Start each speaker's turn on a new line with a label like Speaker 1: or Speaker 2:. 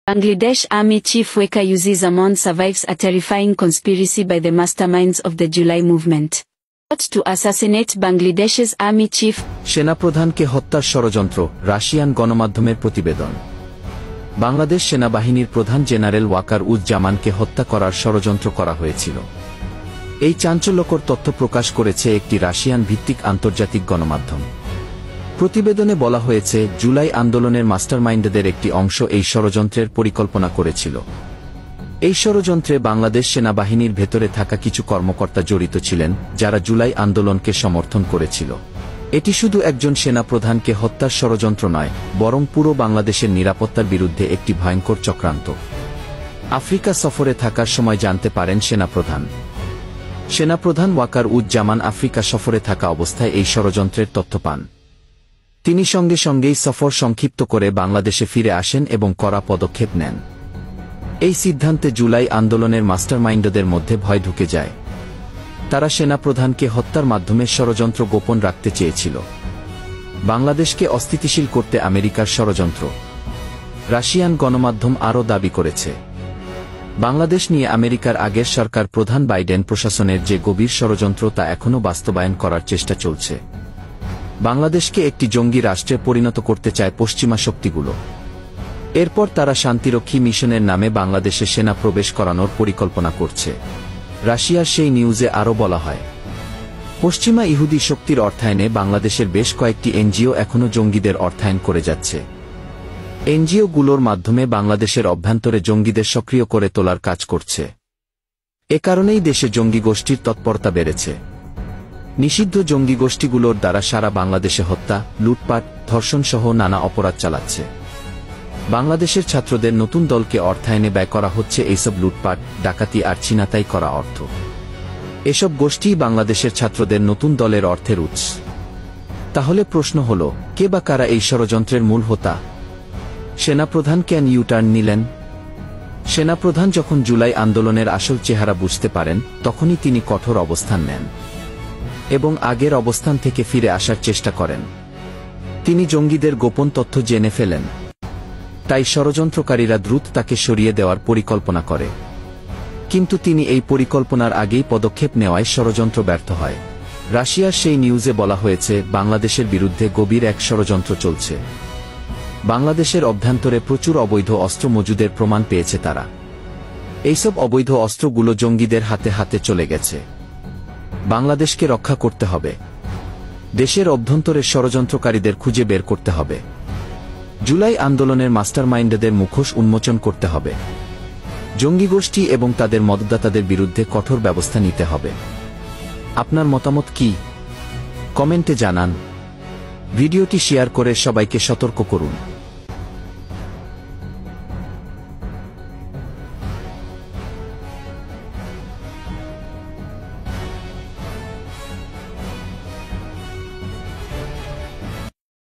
Speaker 1: Bangladesh Army Chief Weka Yuzi Zaman survives a terrifying conspiracy by the masterminds of the July movement. To assassinate Bangladesh's army chief.
Speaker 2: সেনাপ্রধানকে হত্যার ষড়যন্ত্র, Russian গণমাধ্যমের প্রতিবেদন। বাংলাদেশ সেনাবাহিনীর প্রধান general Waker উজ জামানকে হত্যা করার ষড়যন্ত্র করা হয়েছিল। এই চাঞ্চল্যকর তথ্য প্রকাশ করেছে একটি রাশিয়ান ভিত্তিক আন্তর্জাতিক গণমাধ্যম। প্রতিবেদনে বলা হয়েছে, জুলাই আন্দোলনের মাস্টারমাইন্ডদের একটি অংশ এই ষড়যন্ত্রের পরিকল্পনা করেছিল। এই ষড়যন্ত্রে বাংলাদেশ সেনাবাহিনীর ভেতরে থাকা কিছু কর্মকর্তা জড়িত ছিলেন, যারা জুলাই আন্দোলনকে সমর্থন করেছিল। এটি শুধু একজন সেনাপ্রধানকে হত্যার ষড়যন্ত্র নয়, বরং পুরো বাংলাদেশের নিরাপত্তার বিরুদ্ধে একটি ভয়ঙ্কর চক্রান্ত। আফ্রিকা সফরে থাকার সময় জানতে পারেন সেনাপ্রধান ওয়াকার উজ জামান আফ্রিকা সফরে থাকা অবস্থায় এই ষড়যন্ত্রের তথ্য পান। তিনি সঙ্গে সঙ্গেই সফর সংক্ষিপ্ত করে বাংলাদেশে ফিরে আসেন এবং কড়া পদক্ষেপ নেন। এই সিদ্ধান্তে জুলাই আন্দোলনের মাস্টারমাইন্ডদের মধ্যে ভয় ঢুকে যায়। তারা সেনাপ্রধানকে হত্যার মাধ্যমে ষড়যন্ত্র গোপন রাখতে চেয়েছিল। বাংলাদেশকে অস্থিতিশীল করতে আমেরিকার ষড়যন্ত্র। রাশিয়ান গণমাধ্যম আরও দাবি করেছে, বাংলাদেশ নিয়ে আমেরিকার আগের সরকার প্রধান বাইডেন প্রশাসনের যে গভীর ষড়যন্ত্র তা এখনও বাস্তবায়ন করার চেষ্টা চলছে। বাংলাদেশকে একটি জঙ্গি রাষ্ট্রে পরিণত করতে চায় পশ্চিমা শক্তিগুলো। এরপর তারা শান্তিরক্ষী মিশনের নামে বাংলাদেশে সেনা প্রবেশ করানোর পরিকল্পনা করছে। রাশিয়ার সেই নিউজে আরও বলা হয়, পশ্চিমা ইহুদি শক্তির অর্থায়নে বাংলাদেশের বেশ কয়েকটি এনজিও এখনও জঙ্গিদের অর্থায়ন করে যাচ্ছে। এনজিওগুলোর মাধ্যমে বাংলাদেশের অভ্যন্তরে জঙ্গিদের সক্রিয় করে তোলার কাজ করছে। এ কারণেই দেশে জঙ্গি গোষ্ঠীর তৎপরতা বেড়েছে। নিষিদ্ধ জঙ্গি গোষ্ঠীগুলোর দ্বারা সারা বাংলাদেশে হত্যা, লুটপাট, ধর্ষণসহ নানা অপরাধ চালাচ্ছে। বাংলাদেশের ছাত্রদের নতুন দলকে অর্থায়নে ব্যয় করা হচ্ছে এইসব লুটপাট, ডাকাতি আর ছিনতাই করা অর্থ। এসব গোষ্ঠী বাংলাদেশের ছাত্রদের নতুন দলের অর্থের উৎস। তাহলে প্রশ্ন হল, কে বা কারা এই ষড়যন্ত্রের মূল হোতা? সেনাপ্রধান কেন ইউটার্ন নিলেন? সেনাপ্রধান যখন জুলাই আন্দোলনের আসল চেহারা বুঝতে পারেন, তখনই তিনি কঠোর অবস্থান নেন এবং আগের অবস্থান থেকে ফিরে আসার চেষ্টা করেন। তিনি জঙ্গিদের গোপন তথ্য জেনে ফেলেন। তাই ষড়যন্ত্রকারীরা দ্রুত তাকে সরিয়ে দেওয়ার পরিকল্পনা করে। কিন্তু তিনি এই পরিকল্পনার আগেই পদক্ষেপ নেওয়ায় ষড়যন্ত্র ব্যর্থ হয়। রাশিয়ার সেই নিউজে বলা হয়েছে, বাংলাদেশের বিরুদ্ধে গভীর এক ষড়যন্ত্র চলছে। বাংলাদেশের অভ্যন্তরে প্রচুর অবৈধ অস্ত্র মজুদের প্রমাণ পেয়েছে তারা। এইসব অবৈধ অস্ত্রগুলো জঙ্গিদের হাতে হাতে চলে গেছে। বাংলাদেশকে রক্ষা করতে হবে। দেশের অভ্যন্তরের ষড়যন্ত্রকারীদের খুঁজে বের করতে হবে। জুলাই আন্দোলনের মাস্টারমাইন্ডদের মুখোশ উন্মোচন করতে হবে। জঙ্গি গোষ্ঠী এবং তাদের মদতদাতাদের বিরুদ্ধে কঠোর ব্যবস্থা নিতে হবে। আপনার মতামত কি? কমেন্টে জানান। ভিডিওটি শেয়ার করে সবাইকে সতর্ক করুন।